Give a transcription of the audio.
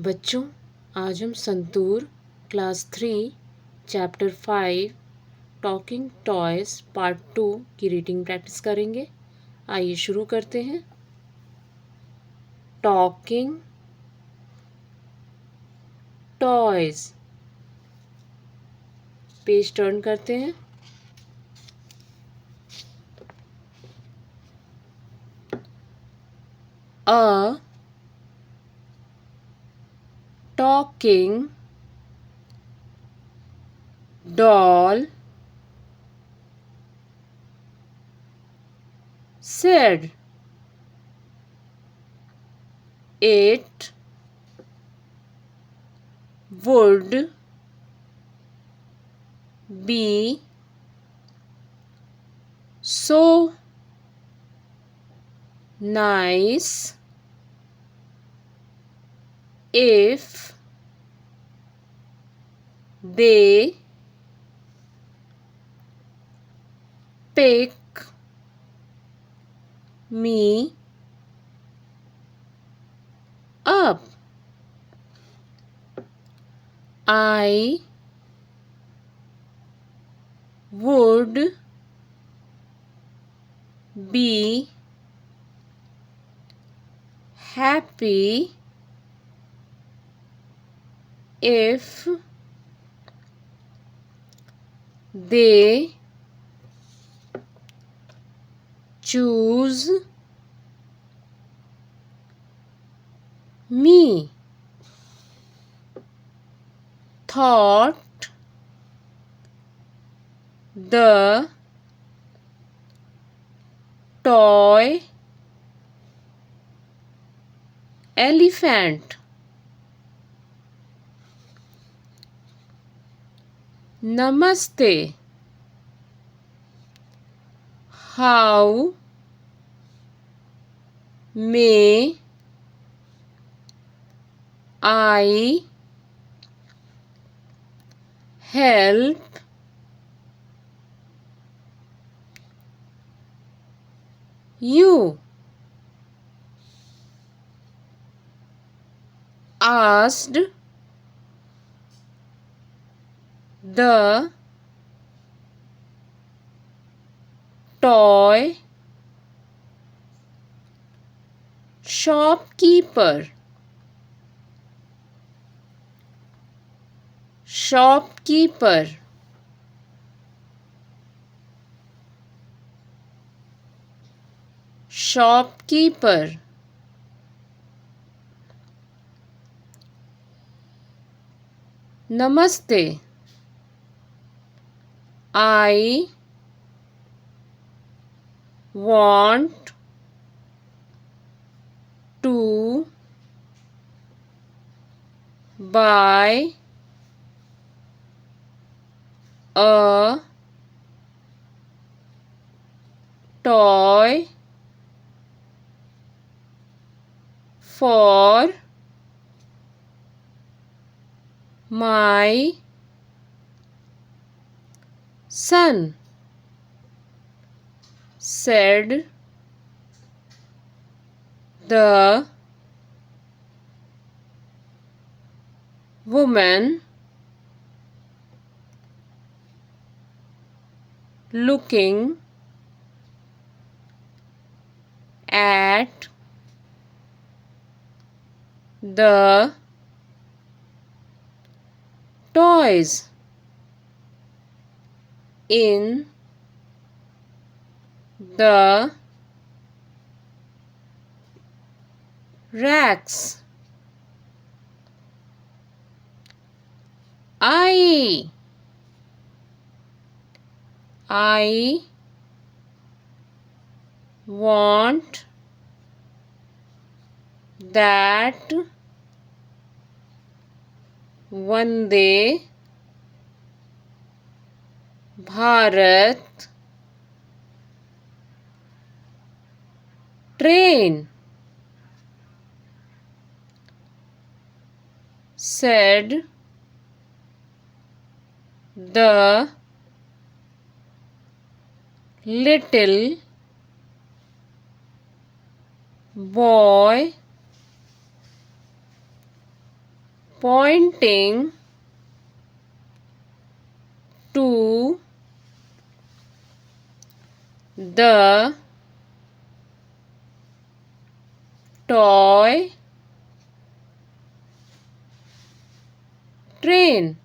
बच्चों, आज हम santoor class 3 chapter 5 talking toys part 2 की रीडिंग प्रैक्टिस करेंगे। आइए शुरू करते हैं। Talking toys. पेज टर्न करते हैं। A talking doll said it would be so nice if they pick me up. I would be happy if they choose me. Thought the toy elephant. Namaste. How may I help you? Asked the toy shopkeeper. Shopkeeper. Shopkeeper. Namaste. I want to buy a toy for my son, said the woman, looking at the toys in the racks. I want that Vande Bharat train, said the little boy pointing to the toy train.